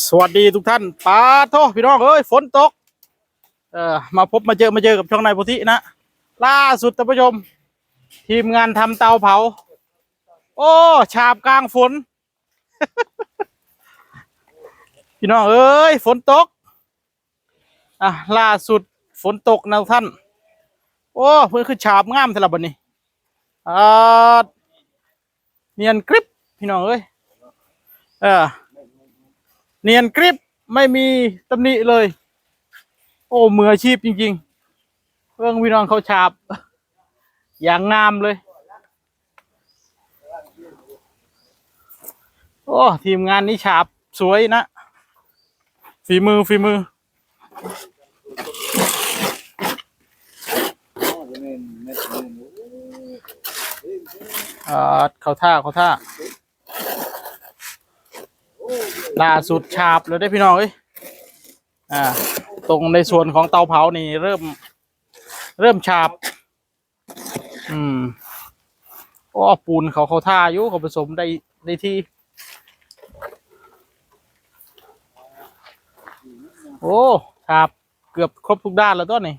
สวัสดีทุกท่านปาโทพี่น้องเอ้ยฝนตกมาพบมาเจอกับช่องนายโพธินะล่าสุดท่านผู้ชมทีมงานทำเตาเผาโอ้ฉาบกลางฝน พี่น้องเอ้ยฝนตกล่าสุดฝนตกนะทุกท่านโอ้เพื่อนคือฉาบงามสลับบันนี้อ่าเนียนกริบพี่น้องเอ้ยเออเนียนกริบไม่มีตำหนิเลยโอ้มืออาชีพจริงๆเพื่อนพี่น้องเขาฉาบอย่างงามเลยโอ้ทีมงานนี้ฉาบสวยนะฝีมือเขาท่าล่าสุดฉาบเลยได้พี่น้องเอ้ยตรงในส่วนของเตาเผานี่เริ่มฉาบโอ้ปูนเขาท่าอยู่เขาผสมได้ที่โอ้ฉาบเกือบครบทุกด้านแล้วต้นนี่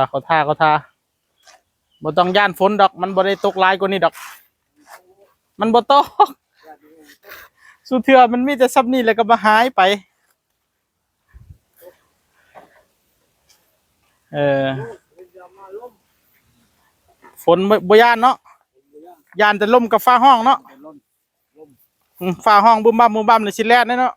เขาท่าบ่ต้องย่านฝนดอกมันบ่ได้ตกลายกว่านี้ดอกมันบ่ตกสุดเทื่อมันมีแต่ซับนี่แล้วก็มาหายไปฝนบ่ย่านเนาะย่านแต่ลมกับฟ้าห้องเนาะฟ้าห้องบึ้มบ้ามในสิแลนเนาะ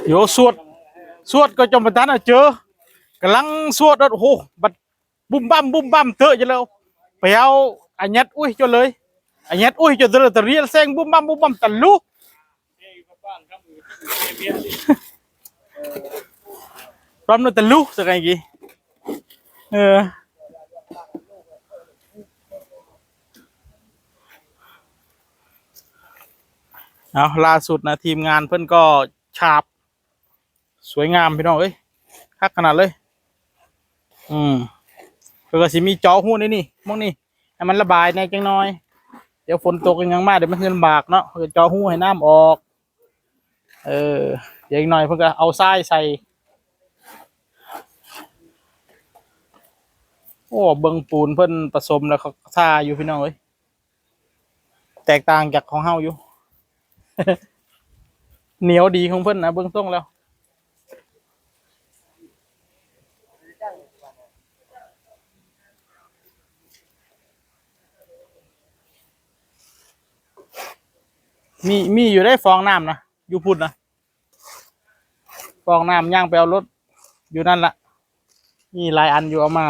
โยสวดก็จมประทานเจอกำลังสวดโอ้โหบัดบุ้มบ้ามเถอะจะแล้วไปเอาอันยัดอุ้ยจนเลยอันยัดอุ้ยจนเลยแต่เรียลเซงบุ้มบ้ามตะลุพร้อมนั่นตะลุสักไงกี่เอาล่าสุดนะทีมงานเพื่อนก็ฉาบสวยงามพี่น้องเอ้ยคักขนาดเลยเพื่อสิมีจอหูนี่มองนี่ให้มันระบายในจังน้อยเดี๋ยวฝนตกยังมากเดี๋ยวมันลำบากเนาะเพื่อจอหูให้น้ำออกเดี๋ยวอีกหน่อยเพื่อก็เอาทรายใส่โอ้เบิ่งปูนเพิ่นผสมแล้วเขาท่าอยู่พี่น้องเอ้ยแตกต่างจากของเฮาอยู่ เหนียวดีของเพิ่นนะเบื้องต้นแล้วมีอยู่ได้ฟองน้ำนะอยู่พุ่นนะฟองน้ำย่างไปเอารถอยู่นั่นละมีหลายอันอยู่เอามา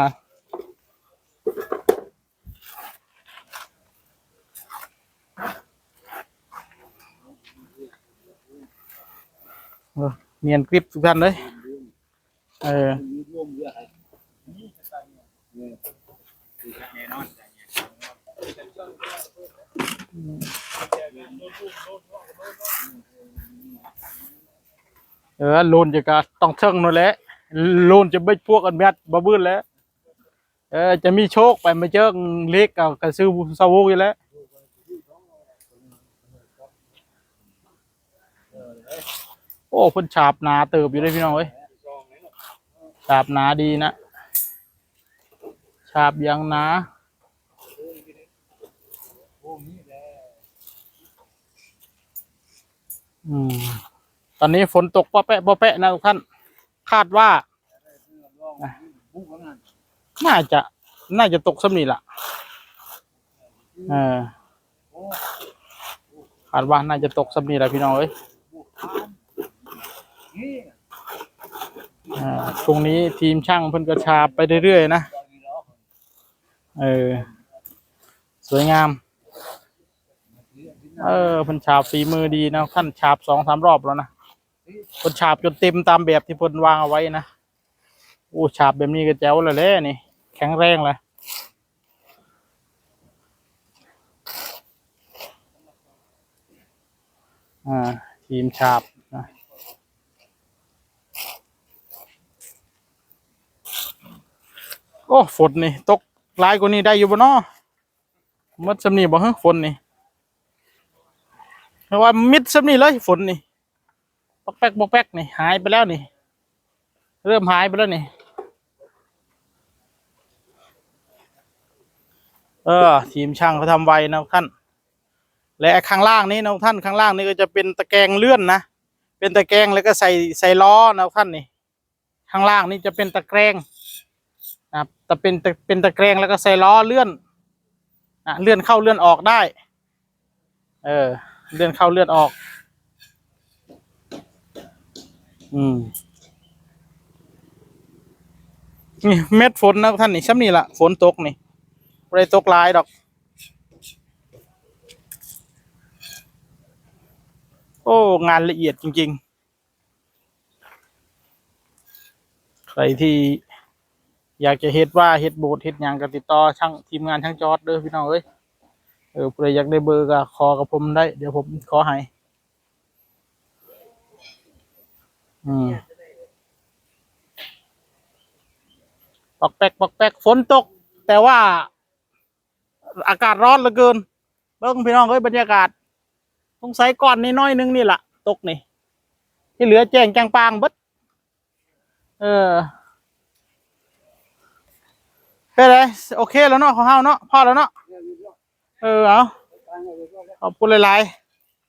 เนียนกริบทุกท่านเลยโลนจะกะต้องเชิงนั่นแหละโลนจะไม่พวกกันแมทบ่บื้นแล้วจะมีโชคไปมาเจอเล็กกับกระซื้อซาวูอยู่แล้วโอ้เพิ่นฉาบหนาเติบอยู่เลยพี่น้องเอ้ยฉาบหนาดีนะฉาบยังหนาตอนนี้ฝนตกป้อแปะนะทุกท่านคาดว่าน่าจะตกสักนี่แหละคาดว่าน่าจะตกสักนี่แหละพี่น้องเอ้ยตรงนี้ทีมช่างเพิ่นกระชาบไปเรื่อยๆนะสวยงามเพิ่นฉาบฝีมือดีนะท่านฉาบ2-3 รอบแล้วนะเพิ่นฉาบจนเต็มตามแบบที่เพิ่นวางเอาไว้นะโอ้ฉาบแบบนี้ก็แจ๋วเลยแหละนี่แข็งแรงเลย อ่าทีมฉาบนะโอ้ฝนนี่ตกหลายกว่านี้ได้อยู่บ่เนาะมัดสำนีบ่ฮะฝนนี่เพราะว่ามิดสำนีเลยฝนนี่ปอกแป๊กปอกแป๊กนี่หายไปแล้วนี่เริ่มหายไปแล้วนี่ทีมช่างเขาทำไวนะท่านและข้างล่างนี้นะท่านข้างล่างนี่ก็จะเป็นตะแกรงเลื่อนนะเป็นตะแกรงแล้วก็ใส่ล้อนะท่านนี่ข้างล่างนี่จะเป็นตะแกรงนะครับแต่เป็นตะแกรงแล้วก็ใส่ล้อเลื่อนเลื่อนเข้าเลื่อนออกได้เลื่อนเข้าเลื่อนออกนี่เม็ดฝนนะท่านนี่ช่ำนี่ละฝนตกนี่ไม่ได้ตกหลายดอกโอ้งานละเอียดจริงๆใครที่อยากจะเฮ็ดโบสถ์เฮ็ดหยังก็ติดต่อช่างทีมงานช่างจอร์จเด้อพี่น้องเอ้ยเพื่ออยากได้เบอร์ก็ขอกับผมได้เดี๋ยวผมขอให้ปอกแป๊กปอกแป๊กฝนตกแต่ว่าอากาศร้อนเหลือเกินเบิ่งพี่น้องเอ้ยบรรยากาศสงสัยก่อนน้อยนึงนี่แหละตกนี่ที่เหลือแจ้งแจ้งปางเบิดเป็นไรโอเคแล้วเนาะของเฮาเนาะพอแล้วเนาะเอาขอบคุณหลาย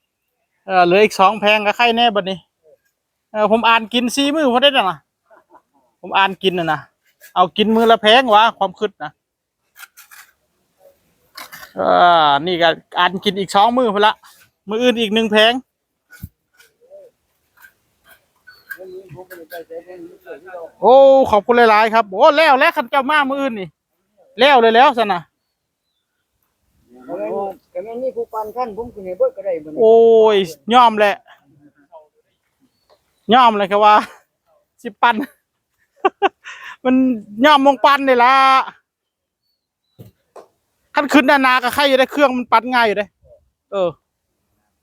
ๆเหลืออีก2แพงกับไข่แน่บัดนี้ผมอ่านกิน4 มื้อพอได้แล้วนะผมอ่านกินนะเอากินมื้อละแพงวะความคิดนะนี่ก็อ่านกินอีก2 มื้อพอละมื้ออื่นอีก1แพงโอ้ขอบคุณหลายๆครับโอ้แล้วคันเจ้ามามื้ออื่นนี่แล้วเลยแล้วซะนะแต่แม่นี่ผู้ปันท่านผมคือในเบิดก็ได้บ่นี่โอ้ยยอมแหละยอมเลยครับว่าสิปัน มันยอมมงปันนี่ล่ะคันขึ้นนาก็ใครอยู่ได้เครื่องมันปันง่ายอยู่ได้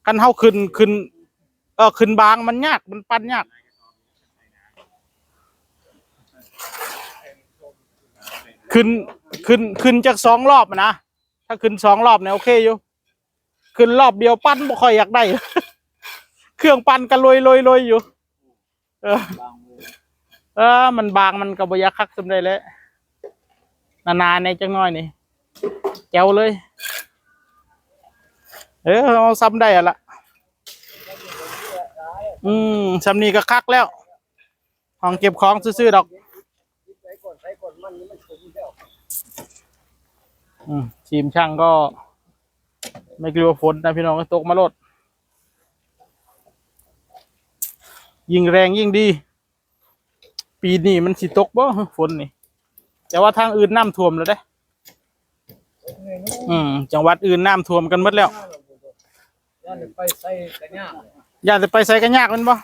คันเฮาขึ้นขึ้นบางมันยากมันปันยากขึ้นจาก2 รอบนะถ้าขึ้น2 รอบเนี่ยโอเคอยู่ขึ้นรอบเดียวปั้นบ่ค่อยอยากได้ เครื่องปั้นกันลอยอยู่มันบางมันก็บ่อยากคักสำได้แล้วนานๆในจังน้อยนี่แจ๋วเลยเอาซ้ำได้อะล่ะซ้ำนี่ก็คักแล้วห้องเก็บของซื่อๆดอกทีมช่างก็ไม่กลัวฝนนะพี่น้องก็ตกมาโลดยิ่งแรงยิ่งดีปีนี้มันสิตกบ่ฝนนี่แต่ว่าทางอื่นน้ำท่วมแล้วเด้จังหวัดอื่นน้ำท่วมกันหมดแล้วย่านไปใส่กระยาก อย่าจะไปใส่กันยากมันบ่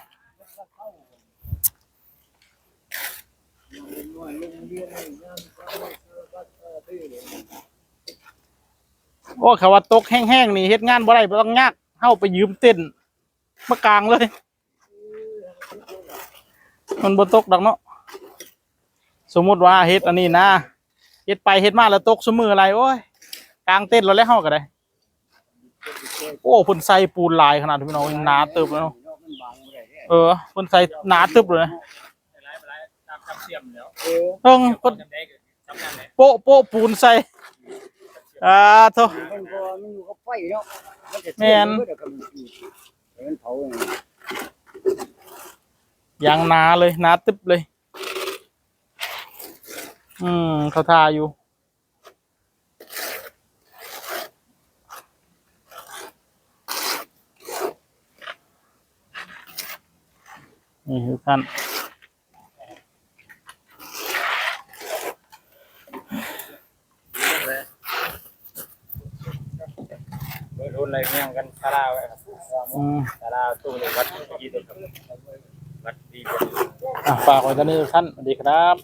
โอ้เขาว่าตกแห้งๆนี่เฮ็ดงานบ่ได้บ่ต้องยากเฮาไปยืมเต้นมากลางเลยมันบ่ตกดอกเนาะสมมุติว่าเฮ็ดอันนี้นะเฮ็ดไปเฮ็ดมาแล้วตกซุมื้ออะไรโอ้ยกลางเต้นแล้วเฮาก็ได้โอ้เพิ่นใส่ปูนลายขนาดพี่น้องหนาตึบแล้วเนาะเพิ่นใส่หนาตึบเลยเพิ่งเพิ่นโป๊ะปูนใส่โธ่มันก็มันอยู่กับไฟเนาะมันจะ แม่น มันเผาอย่างนี้ อย่างหนาเลยหนาตึบเลยเขาทาอยู่นี่คือท่านโดนอะไรเงี้ยกันซาลาไว้ครับซาลาตู้ในวัดดีตัวครับวัดดีฝากไว้ตอนนี้ท่านสวัสดีครับ